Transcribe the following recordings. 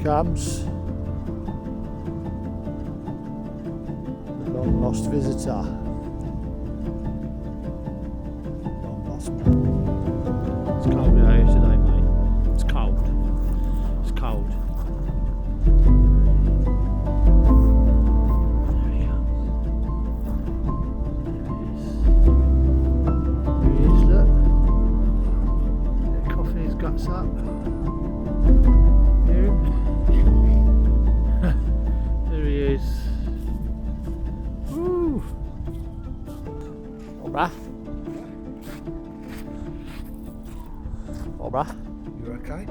comes the long lost visitor. Long lost man. It's cold out here today, mate. It's cold. It's cold. There he comes. There he is, look. Coughing his guts up. Hear him? There he is. Woo! All right. All right. You okay?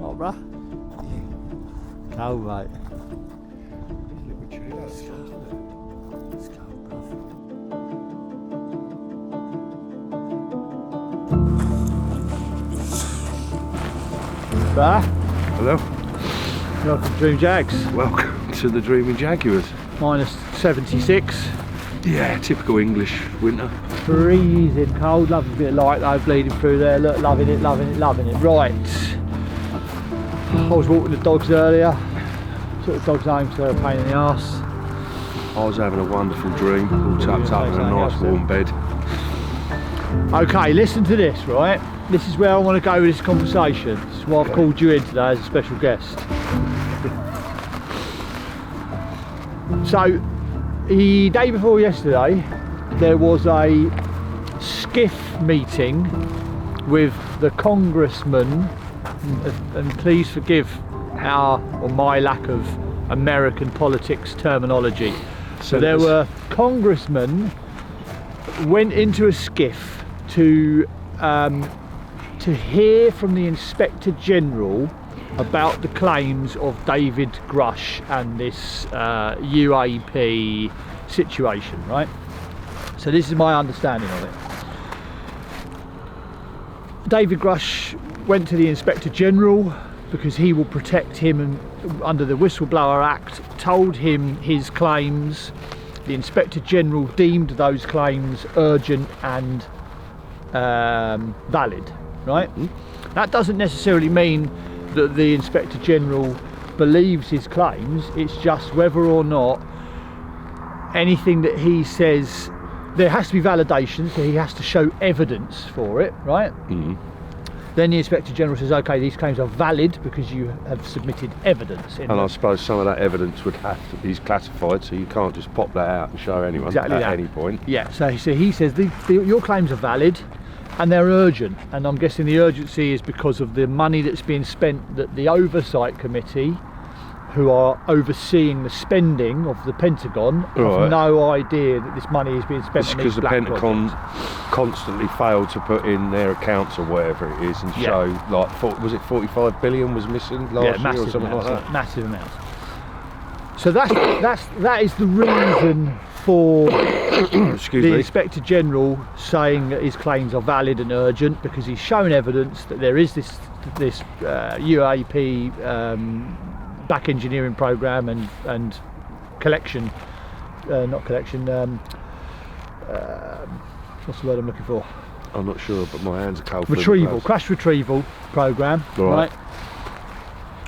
All right. Cold, mate. It's a little bit chilly, that's cold, isn't it? It's cold, bruv. Bah. Hello. Welcome to Dream Jags. Welcome to the Dreaming Jaguars. Minus 76. Yeah, typical English winter. Freezing cold. Lovely bit of light though bleeding through there. Look, loving it, loving it, loving it. Right. I was walking the dogs earlier. Took the dogs home, so they're a pain in the arse. I was having a wonderful dream, all tucked up in a nice warm bed. Okay, listen to this, right? This is where I want to go with this conversation. This is why I've called you in today as a special guest. So, the day before yesterday, there was a skiff meeting with the congressmen, and please forgive our or my lack of American politics terminology. So there were congressmen went into a skiff to hear from the Inspector General about the claims of David Grush and this UAP situation, right? So this is my understanding of it. David Grush went to the Inspector General because he will protect him and under the Whistleblower Act, told him his claims. The Inspector General deemed those claims urgent and valid, right? That doesn't necessarily mean that the Inspector General believes his claims. It's just whether or not anything that he says, there has to be validation, so he has to show evidence for it, right? Then the Inspector General says, okay, these claims are valid because you have submitted evidence. And I suppose some of that evidence would have to be classified, so you can't just pop that out and show anyone at any point. Yeah, so he says your claims are valid and they're urgent, and I'm guessing the urgency is because of the money that's being spent, that the Oversight Committee, who are overseeing the spending of the Pentagon, have no idea that this money is being spent on these black projects. Because the Pentagon constantly failed to put in their accounts or whatever it is and show, like, was it 45 billion was missing last year or something like that? Massive amounts. So that is the reason for the Inspector General saying that his claims are valid and urgent, because he's shown evidence that there is this UAP back engineering program and collection, not collection. What's the word I'm looking for? I'm not sure, but my hands are cold. Crash retrieval program, right?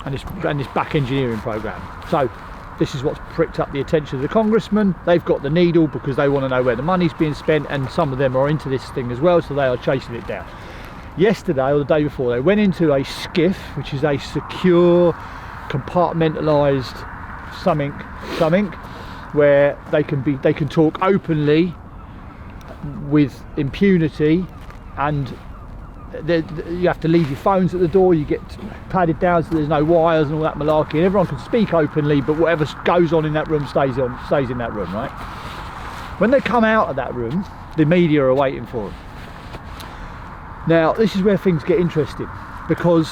And this back engineering program. So this is what's pricked up the attention of the congressmen. They've got the needle because they want to know where the money's being spent, and some of them are into this thing as well, so they are chasing it down. Yesterday or the day before, they went into a skiff, which is a secure, compartmentalised something, where they can talk openly with impunity, and you have to leave your phones at the door. You get padded down so there's no wires and all that malarkey, and everyone can speak openly, but whatever goes on in that room stays in that room, right? When they come out of that room, the media are waiting for them. Now this is where things get interesting, because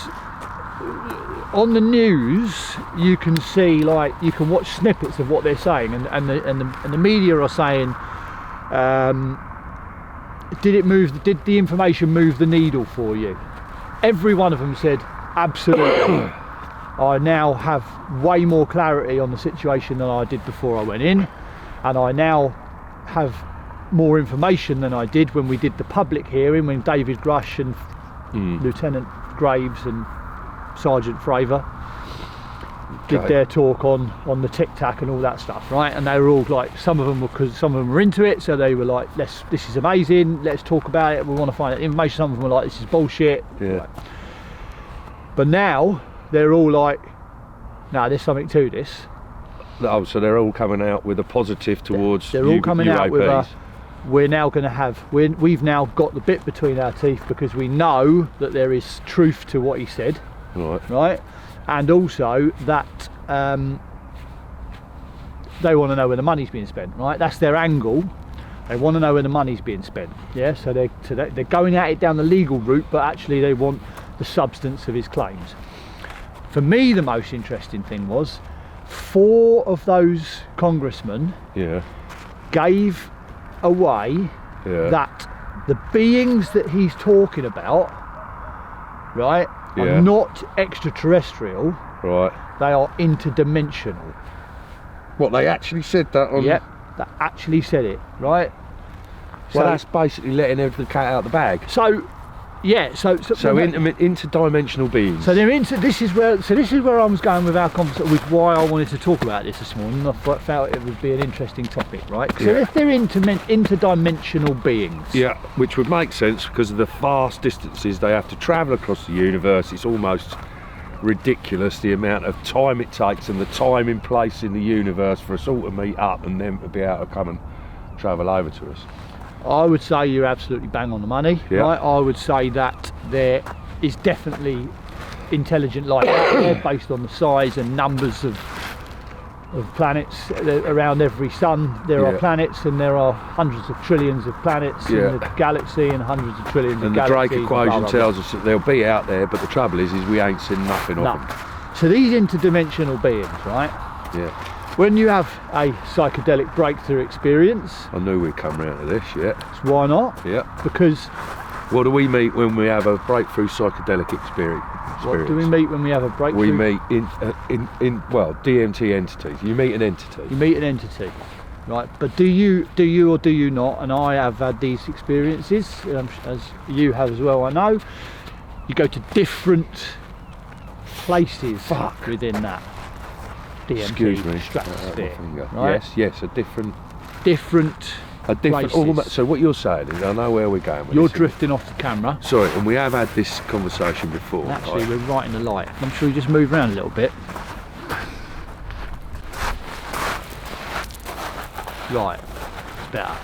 on the news you can see, like, you can watch snippets of what they're saying, and the media are saying, did the information move the needle for you? Every one of them said absolutely. I now have way more clarity on the situation than I did before I went in, and I now have more information than I did when we did the public hearing, when David Grush and Lieutenant Graves and Sergeant Fravor, did their talk on the tic tac and all that stuff, right? And they were all like, some of them were into it, so they were like, this is amazing, let's talk about it, we want to find out information. Some of them were like, this is bullshit. Yeah. Right. But now they're all like, no, there's something to this. Oh, so they're all coming out with a positive towards they're all coming UAPs. out with a, we're now going to have, we've now got the bit between our teeth because we know that there is truth to what he said, right? And also that they want to know where the money's being spent, right? That's their angle. They want to know where the money's being spent. Yeah, so they're going at it down the legal route, but actually they want the substance of his claims. For me, the most interesting thing was 4 of those congressmen gave away that the beings that he's talking about, right, are not extraterrestrial, right? They are interdimensional. What, they actually said that on? Yep, they actually said it, right? Well, that's basically letting the cat out of the bag. So, yeah, so interdimensional beings. So they're into. This is where I was going with our conversation, with why I wanted to talk about this morning. I felt it would be an interesting topic, right? So if they're interdimensional beings, which would make sense because of the vast distances they have to travel across the universe. It's almost ridiculous the amount of time it takes and the time and place in the universe for us all to meet up and them to be able to come and travel over to us. I would say you're absolutely bang on the money, right? I would say that there is definitely intelligent life out there based on the size and numbers of planets around every sun. There are planets, and there are hundreds of trillions of planets in the galaxy, and hundreds of trillions of galaxies. And the Drake equation tells us that they'll be out there, but the trouble is we ain't seen nothing of them. So these interdimensional beings, right? Yeah. When you have a psychedelic breakthrough experience, I knew we'd come round to this, so why not? Yeah. Because what do we meet when we have a breakthrough psychedelic experience? What do we meet when we have a breakthrough? We meet in DMT entities. You meet an entity. You meet an entity, right? But do you or do you not? And I have had these experiences, as you have as well, I know. You go to different places within that DMT stratosphere, right? Yes, a different places. So what you're saying is, I know where we're going with You're this. drifting off the camera. Sorry, and we have had this conversation before. And actually, we're right in the light. I'm sure you just move around a little bit. Right, it's better.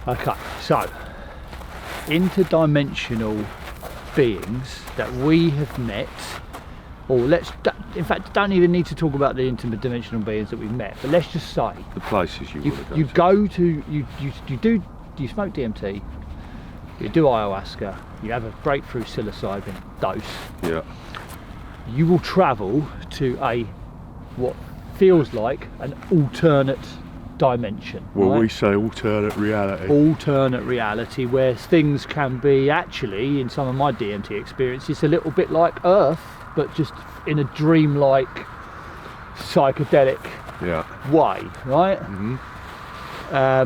Okay, so interdimensional beings that we have met, or in fact, don't even need to talk about the interdimensional beings that we've met, but let's just say the places you you smoke DMT, you do ayahuasca, you have a breakthrough psilocybin dose, you will travel to what feels like an alternate dimension. We say alternate reality where things can be, actually, in some of my DMT experiences, a little bit like Earth, but just in a dreamlike psychedelic way, right?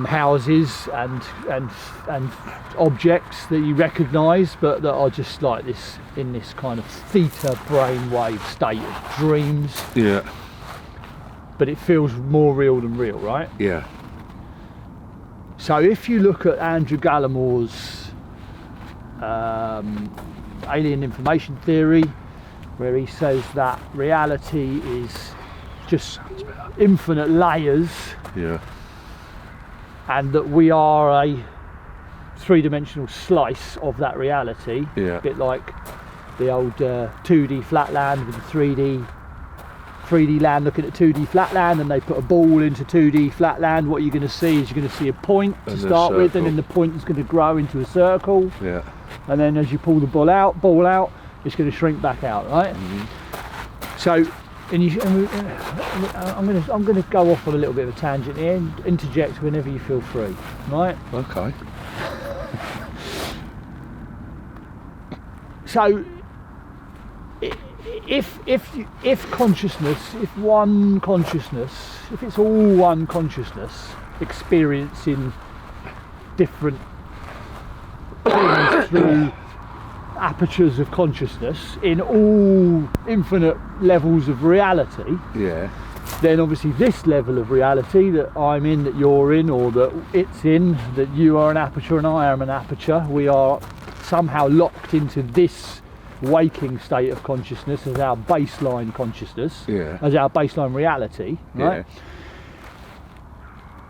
Houses and objects that you recognise, but that are just like this, in this kind of theta brainwave state of dreams. But it feels more real than real, right? So if you look at Andrew Gallimore's alien information theory, where he says that reality is just infinite layers, and that we are a three-dimensional slice of that reality, a bit like the old 2D flatland with the 3D land looking at 2D flatland, and they put a ball into 2D flatland. What you're going to see is you're going to see a point to start with, and then the point is going to grow into a circle, and then as you pull the ball out, it's going to shrink back out, right? So, I'm going to go off on a little bit of a tangent here, and interject whenever you feel free, right? Okay. So, if consciousness, if it's all one consciousness experiencing different things through apertures of consciousness in all infinite levels of reality, Yeah. then obviously this level of reality that I'm in, that you're in, or that it's in, that you are an aperture and I am an aperture, we are somehow locked into this waking state of consciousness as our baseline consciousness, Yeah. as our baseline reality, right?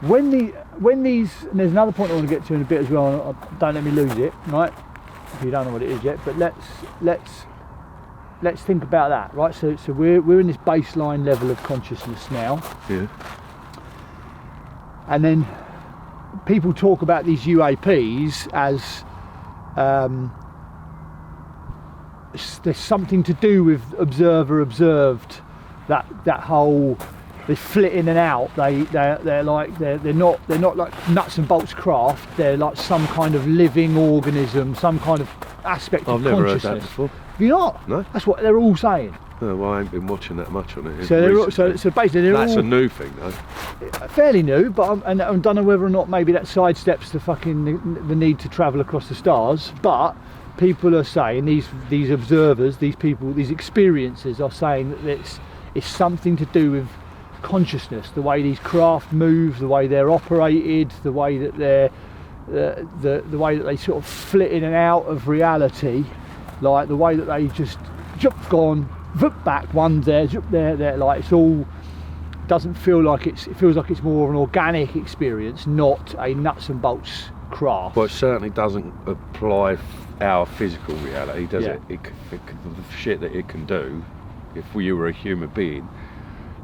Yeah. When these, and there's another point I want to get to in a bit as well, don't let me lose it, right? If you don't know what it is yet, but let's think about that, right? So we're in this baseline level of consciousness now, Yeah. and then people talk about these UAPs as there's something to do with observer observed, that whole, they flit in and out, they're not like nuts and bolts craft, they're like some kind of living organism, some kind of aspect of I've never heard consciousness. that before. Have you not? No. That's what they're all saying. Oh, well, I ain't been watching that much on it. So they're all, recently. so basically they're That's all a new thing, though. fairly new, but I don't know whether or not maybe that sidesteps the need to travel across the stars. But people are saying, these observers, these people, these experiences are saying that it's something to do with consciousness, the way these craft move, the way they're operated, the way that they're the way that they sort of flit in and out of reality, like the way that they just gone back, one's there, there, like it's all doesn't feel like it feels like it's more of an organic experience, not a nuts and bolts craft. Well, it certainly doesn't apply our physical reality, does Yeah. it? The shit that it can do, if you were a human being,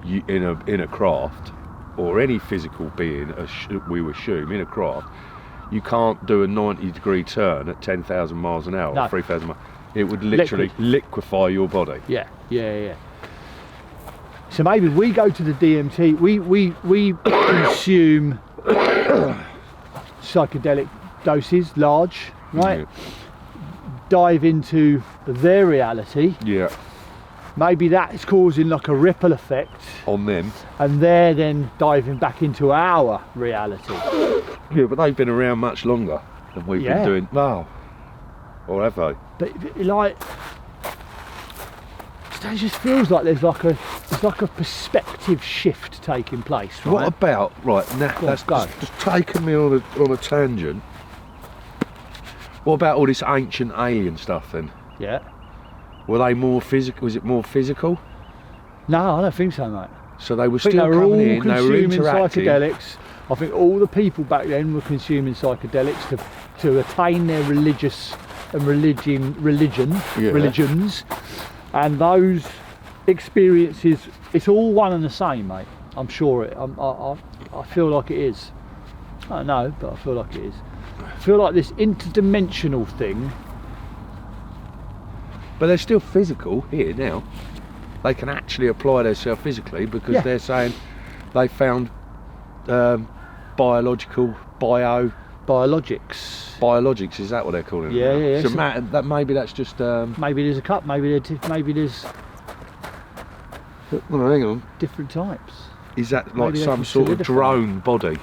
in a craft, or any physical being, we assume in a craft, you can't do a 90-degree turn at 10,000 miles an hour, No. or 3,000 miles. It would literally liquefy your body. Yeah. So maybe we go to the DMT, we consume psychedelic doses, large, right? Dive into their reality. Yeah. Maybe that is causing like a ripple effect On them. and they're then diving back into our reality. Yeah, but they've been around much longer than we've been doing. Wow. Or have they? But like, it just feels like there's like a perspective shift taking place, right? What about, right, now Go on, that's go. just taken me on a tangent. What about all this ancient alien stuff then? Yeah. Were they more physical? Was it more physical? No, I don't think so, mate. So they were I think still they were all coming in, they were consuming interacting. psychedelics. I think all the people back then were consuming psychedelics to attain their religious and religions, and those experiences. It's all one and the same, mate. I'm sure it. I feel like it is. I don't know, but I feel like it is. I feel like this interdimensional thing. But they're still physical here now. They can actually apply themselves physically because they're saying they found biological biologics. Is that what they're calling it? Yeah. So that maybe that's just. Maybe there's a cup. Maybe there's Well, hang on. different types. Is that like Maybe they some can sort of solidify. drone body?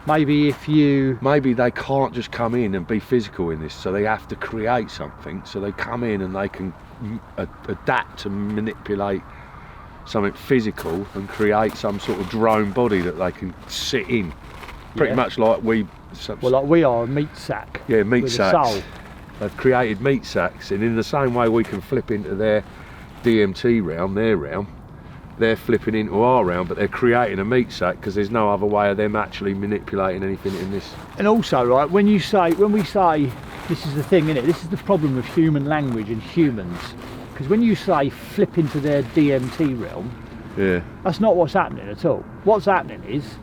Maybe if you. Maybe they can't just come in and be physical in this, so they have to create something. So they come in and they can adapt and manipulate something physical and create some sort of drone body that they can sit in. Pretty much like we. Well, like we are a meat sack. Yeah, meat with sacks. A soul. They've created meat sacks, and in the same way we can flip into their DMT realm, their realm, they're flipping into our realm, but they're creating a meat sack because there's no other way of them actually manipulating anything in this. And also, right, when we say, this is the thing, innit? This is the problem with human language and humans. Because when you say flip into their DMT realm, Yeah. that's not what's happening at all. What's happening is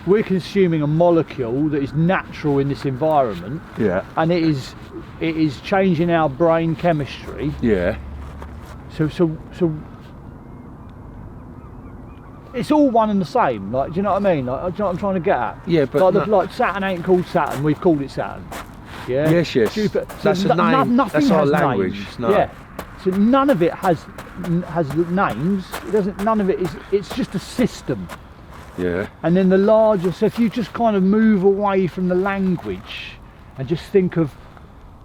we're consuming a molecule that is natural in this environment, Yeah. and it is changing our brain chemistry. Yeah. So it's all one and the same. Like, do you know what I mean? Like, do you know what I'm trying to get at? Yeah, but like Saturn ain't called Saturn. We've called it Saturn. Yeah. Yes. Jupiter. That's a name. Nothing That's our has language. names. No. Yeah. So none of it has names. It doesn't. None of it is. It's just a system. Yeah. And then the larger. So if you just kind of move away from the language and just think of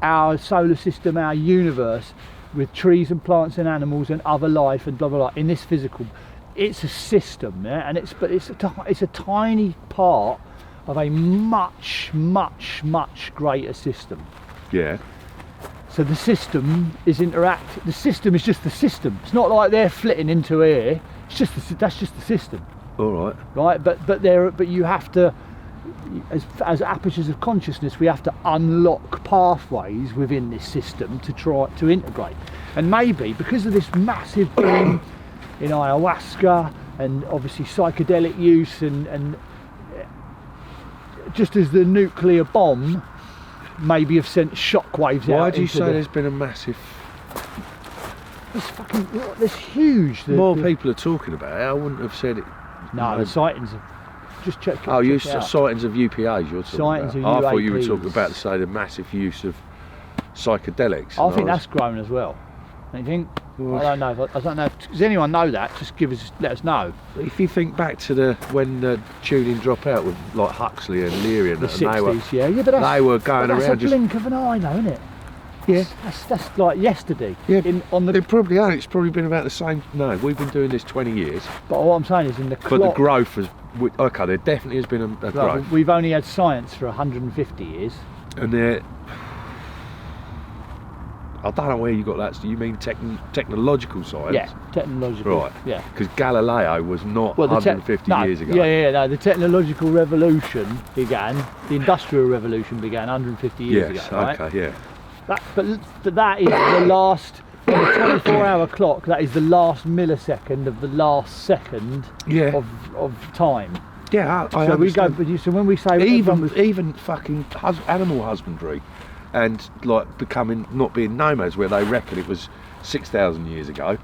our solar system, our universe, with trees and plants and animals and other life and blah blah blah, in this physical, it's a system, yeah, and it's a tiny part of a much greater system. Yeah. So the system is the system is just the system. It's not like they're flitting into air. It's just that's just the system. All right. Right, but you have to, as apertures of consciousness, we have to unlock pathways within this system to try to integrate. And maybe because of this massive boom in ayahuasca and obviously psychedelic use, and just as the nuclear bomb maybe have sent shockwaves out. Why do you say there's been a massive? There's huge. More people are talking about it. I wouldn't have said it. No, the sightings have just checked. Oh, you sightings of UPAs. You're talking sightings about. Of I thought you were UAPs. talking about to say the massive use of psychedelics. I think that's grown as well. Don't you think? Well, I don't know. Does anyone know that? Just let us know. If you think back to when the tuning drop out with like Huxley and Leary and the 60s, but they were going around. That's a blink of an eye, though, isn't it? Yeah, that's like yesterday. Yeah, It's probably been about the same. No, we've been doing this 20 years. But what I'm saying is, in the clock. But the growth has. Okay, there definitely has been a growth. We've only had science for 150 years. And there. I don't know where you got that. Do you mean technological science? Yeah, technological. Right. Yeah. Because Galileo was not 150 years ago. No, the technological revolution began. The industrial revolution began 150 years ago. Right? Okay. Yeah. But that is the last, on the 24-hour clock, that is the last millisecond of the last second of time. Yeah, I so understand. So when we say even fucking animal husbandry, and like not being nomads, where they reckon it was 6,000 years ago,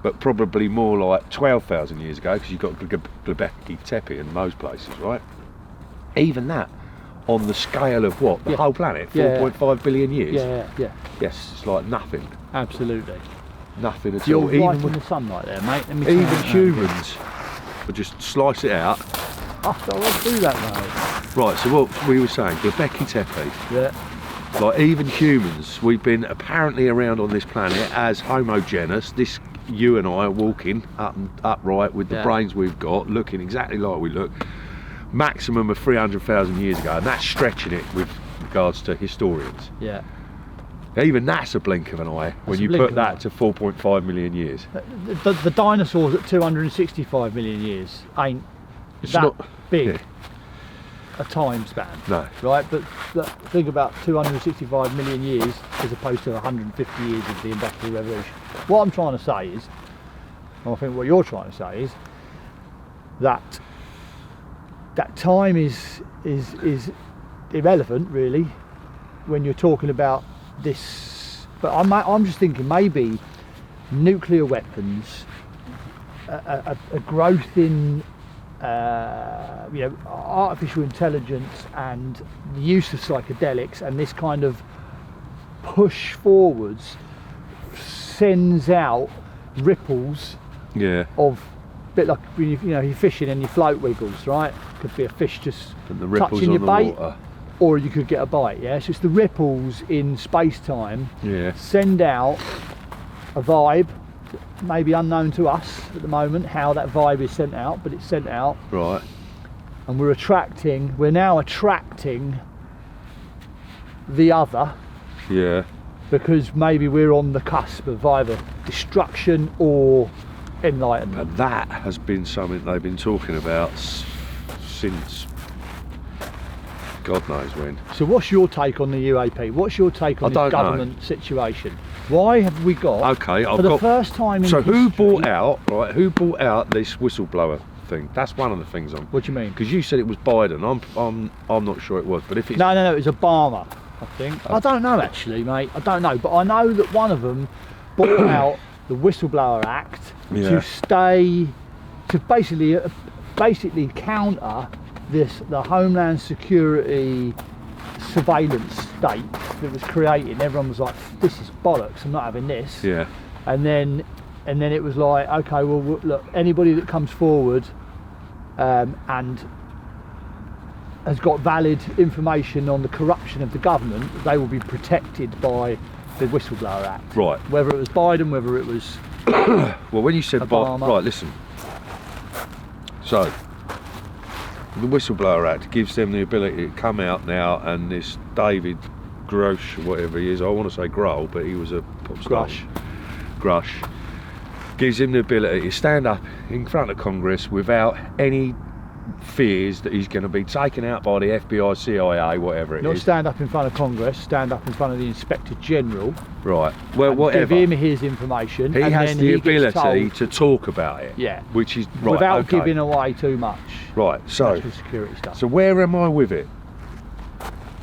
but probably more like 12,000 years ago, because you've got Göbekli Tepe in most places, right? Even that. On the scale of what? The whole planet? 4.5 billion years? Yeah. Yes, it's like nothing. Absolutely. Nothing at You're all. right in the sunlight there, mate. Even humans would just slice it out. Oh, I'll do that, mate. Right, so what we were saying, Göbekli Tepe. Yeah. Like even humans, we've been apparently around on this planet as Homo genus. This, you and I are walking upright with the brains we've got, looking exactly like we look. Maximum of 300,000 years ago, and that's stretching it with regards to historians. Yeah. Even that's a blink of an eye when you put that to 4.5 million years. The dinosaurs at 265 million years ain't that big a time span. No. Right, but think about 265 million years as opposed to 150 years of the Industrial Revolution. What I'm trying to say is, and I think what you're trying to say is, that time is irrelevant really when you're talking about this. But I'm just thinking maybe nuclear weapons, a growth in artificial intelligence and the use of psychedelics, and this kind of push forwards sends out ripples of a bit like when you're fishing and your float wiggles, right? Could be a fish just touching your bait, or you could get a bite. Yeah, so it's the ripples in space-time send out a vibe, maybe unknown to us at the moment how that vibe is sent out, but it's sent out. Right. And we're now attracting the other. Yeah. Because maybe we're on the cusp of either destruction or enlightenment. And that has been something they've been talking about since God knows when. So what's your take on the UAP? What's your take on this government situation? Why have we got the first time in history, who bought out this whistleblower thing? That's one of the things I'm. What do you mean? Because you said it was Biden. I'm not sure it was, but if it's no, it was Obama, I think. I don't know actually, mate. I don't know, but I know that one of them bought out the Whistleblower Act to basically counter the Homeland Security surveillance state that was created. Everyone was like, "This is bollocks. I'm not having this." Yeah. And then it was like, okay, well, look, anybody that comes forward and has got valid information on the corruption of the government, they will be protected by the Whistleblower Act. Right. Whether it was Biden, whether it was Well, when you said Obama. right, listen. So, the Whistleblower Act gives them the ability to come out now, and this David Grush, whatever he is, I want to say Grohl, but he was a pop star. Grush. Gives him the ability to stand up in front of Congress without any fears that he's going to be taken out by the FBI, CIA, whatever it not is. stand up in front of Congress, stand up in front of the Inspector General. Right. Well, whatever. Give him his information. He and has then the he gets ability told, to talk about it. Yeah. Which is right. without okay. giving away too much. Right. So. National security stuff. So where am I with it?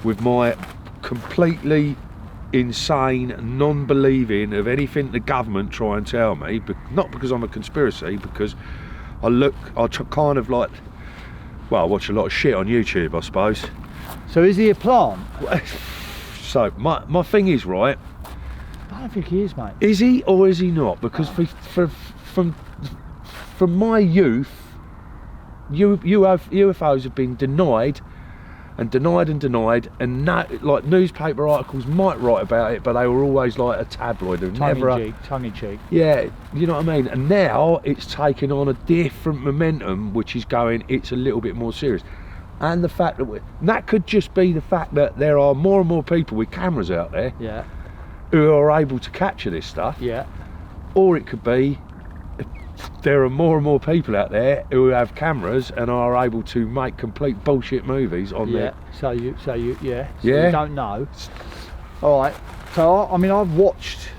With my completely insane non-believing of anything the government try and tell me, but not because I'm a conspiracy, because I kind of like, well, I watch a lot of shit on YouTube, I suppose. So is he a plant? So my thing is, right, I don't think he is, mate. is he or is he not? Because from my youth, UFOs have been denied and denied and denied, and like newspaper articles might write about it, but they were always like a tabloid and Tongue in cheek. Yeah, you know what I mean. And now it's taken on a different momentum, which is going, it's a little bit more serious. And the fact that could just be the fact that there are more and more people with cameras out there, Yeah. who are able to capture this stuff. Yeah. Or it could be there are more and more people out there who have cameras and are able to make complete bullshit movies on Yeah. their. So you Yeah. don't know. All right. So I mean, I've watched.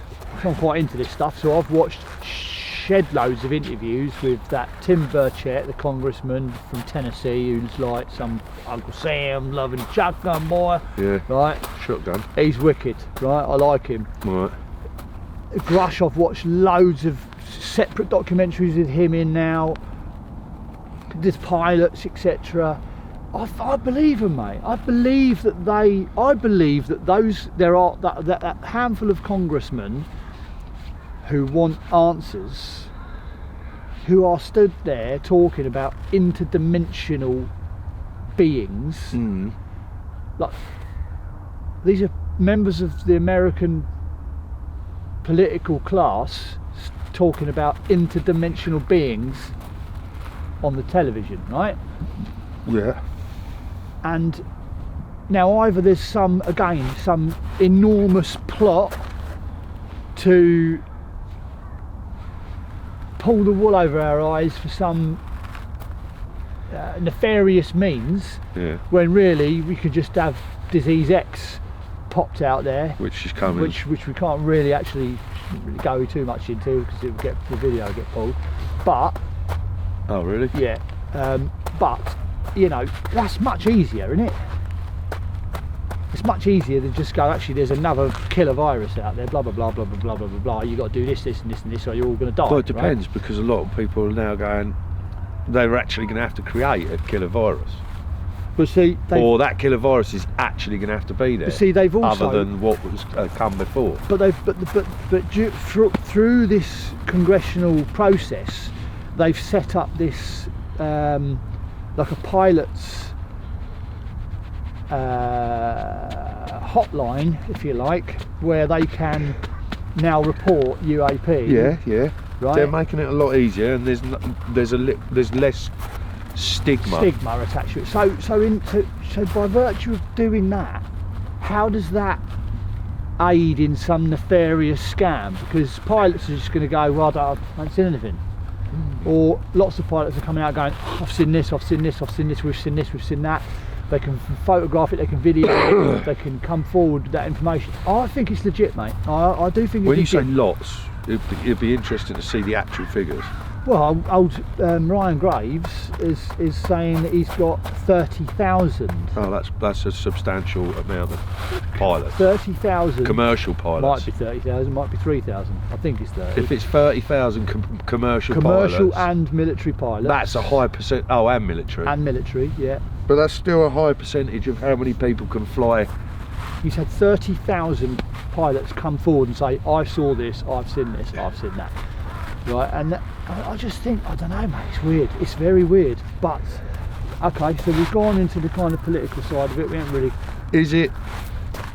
I'm quite into this stuff. So I've watched shed loads of interviews with that Tim Burchett, the congressman from Tennessee, who's like some Uncle Sam loving shotgun boy. Yeah. Right. Shotgun. He's wicked. Right. I like him. Right. Grush, I've watched loads of separate documentaries with him in now. There's pilots, etc. I believe them, mate. I believe that that handful of congressmen who want answers, who are stood there talking about interdimensional beings. Mm. Like, these are members of the American political class talking about interdimensional beings on the television, right? Yeah. And now either there's some enormous plot to pull the wool over our eyes for some nefarious means, Yeah. when really we could just have disease X popped out there, Which is coming. which we can't really actually go too much into because it would get the video would get pulled. But Oh really? yeah, but you know, that's much easier, isn't it? It's much easier than just go, actually there's another killer virus out there, blah blah blah blah blah blah blah blah blah. You got to do this, this and this and this, or you're all going to die. Well, it depends, right? because a lot of people are now going, they're actually going to have to create a killer virus, But see, or that killer virus is actually going to have to be there. but see, they've also, other than what was come before. but through this congressional process, they've set up this like a pilot's hotline, if you like, where they can now report UAP. Yeah. Right. They're making it a lot easier, and there's less stigma. Attached to it. So by virtue of doing that, how does that aid in some nefarious scam? Because pilots are just going to go, well, I haven't seen anything. Or lots of pilots are coming out going, I've seen this, we've seen this, we've seen that. They can photograph it, they can video it, they can come forward with that information. I think it's legit, mate. I do think it's When you legit. say lots, it'd be interesting to see the actual figures. Well, old Ryan Graves is saying that he's got 30,000. Oh, that's a substantial amount of pilots. 30,000. Commercial pilots. Might be 30,000, might be 3,000. I think it's 30. If it's 30,000 commercial Commercial pilots, and military pilots. that's a high percent. Oh, and military. And military, yeah. But that's still a high percentage of how many people can fly. He's had 30,000 pilots come forward and say, I saw this, I've seen this, I've seen that. Right, and I just think, I don't know, mate, it's weird. It's very weird. But Okay, so we've gone into the kind of political side of it. We haven't really.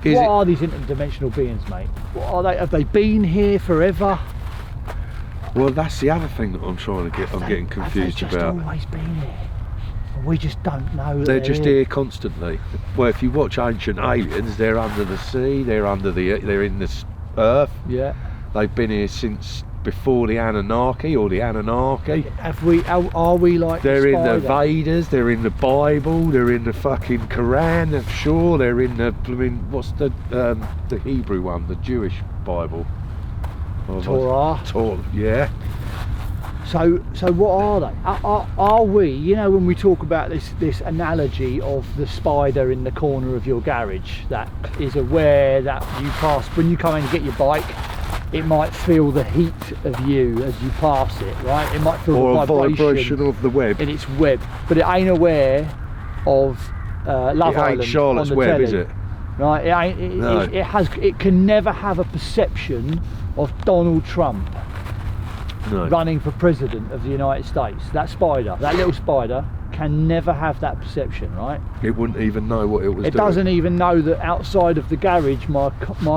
What are these interdimensional beings, mate? What are they? Have they been here forever? Well, that's the other thing that I'm trying to get. I'm getting confused have they just about. Always been here. And we just don't know. That They're just here constantly. Well, if you watch Ancient Aliens, they're under the sea. They're in the earth. Yeah. They've been here since before the Anunnaki or the Anunnaki. Are we like? They're in the spider? Vedas. They're in the Bible. They're in the fucking Quran. I'm sure they're in the. I mean, what's the Hebrew one? The Jewish Bible. Torah. Yeah. So what are they? Are we? You know, when we talk about this analogy of the spider in the corner of your garage that is aware that you pass when you come in to get your bike. It might feel the heat of you as you pass it, right? It might feel or the vibration of the web. in its web, but it ain't aware of Love Island. It ain't Charlotte's on the Web, telly, is it? right? It ain't. No. It can never have a perception of Donald Trump No. running for president of the United States. That spider, that little spider, can never have that perception, right? It wouldn't even know what it was doing. It doesn't even know that outside of the garage my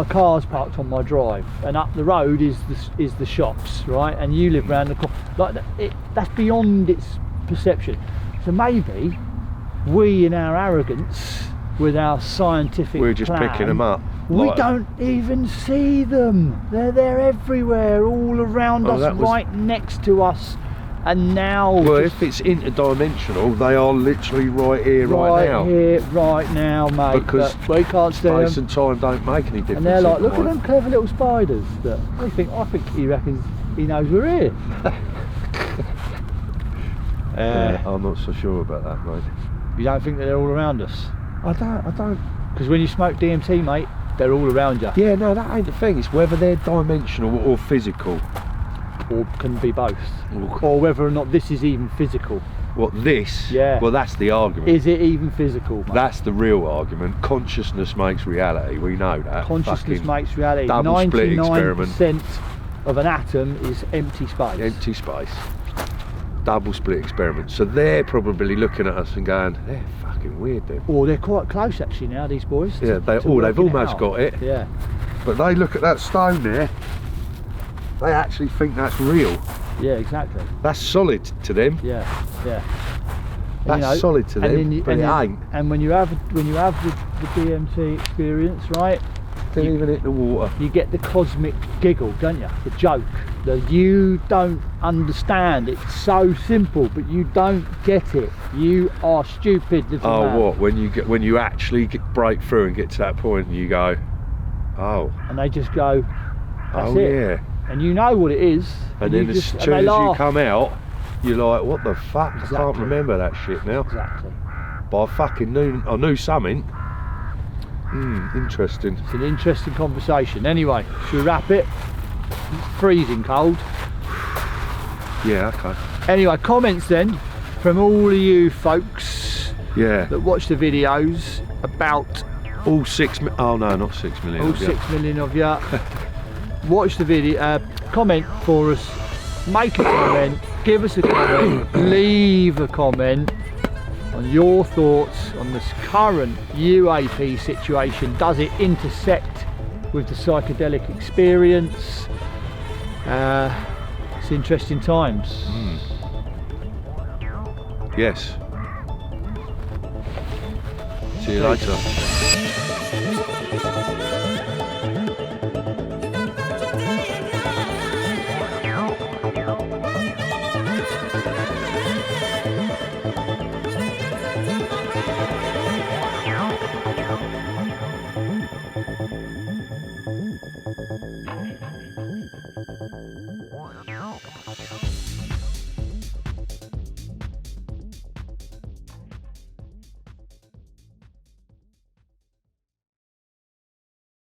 car's parked on my drive, and up the road is the shops, right? And you live round the corner. Like that's beyond its perception. So maybe we, in our arrogance, with our scientific We're just plan, picking them up. we Like- don't even see them. They're everywhere, all around us, right next to us. And now, well, if it's interdimensional, they are literally right here, right now. Right here, right now, mate. Because but we can't see them. space and time don't make any difference. And they're like, look at anymore. them clever little spiders. That I think he reckons he knows we're here. Yeah, I'm not so sure about that, mate. You don't think that they're all around us? I don't. Because when you smoke DMT, mate, they're all around you. Yeah, no, that ain't the thing. It's whether they're dimensional or physical. Or can be both. Or whether or not this is even physical. What, this? Yeah. Well, that's the argument. Is it even physical, mate? That's the real argument. Consciousness makes reality. We know that. Consciousness Fucking makes reality. double split experiment. 99% of an atom is empty space. Empty space. Double split experiment. So they're probably looking at us and going, they're fucking weird then. Or they're quite close actually now, these boys. Yeah, they've working almost out. got it. Yeah. But they look at that stone there, they actually think that's real. Yeah, exactly. That's solid to them. Yeah, yeah. That's solid to them, but it ain't. And when you have the DMT experience, right? They're even hit the water. You get the cosmic giggle, don't you? The joke. You don't understand. It's so simple, but you don't get it. You are stupid, little man. What? When you actually break through and get to that point, and you go, oh. And they just go, that's Oh it. yeah. And you know what it is. And then as soon as you come out, you're like, what the fuck? Exactly. I can't remember that shit now. Exactly. But I knew something. Interesting. It's an interesting conversation. Anyway, should we wrap it? It's freezing cold. Yeah, okay. Anyway, comments then from all of you folks Yeah. that watch the videos about All 6 million. Oh no, not 6 million. all 6 million of you. Watch the video, comment for us, make a comment, give us a comment, leave a comment on your thoughts on this current UAP situation. Does it intersect with the psychedelic experience? It's interesting times. Yes. See you later.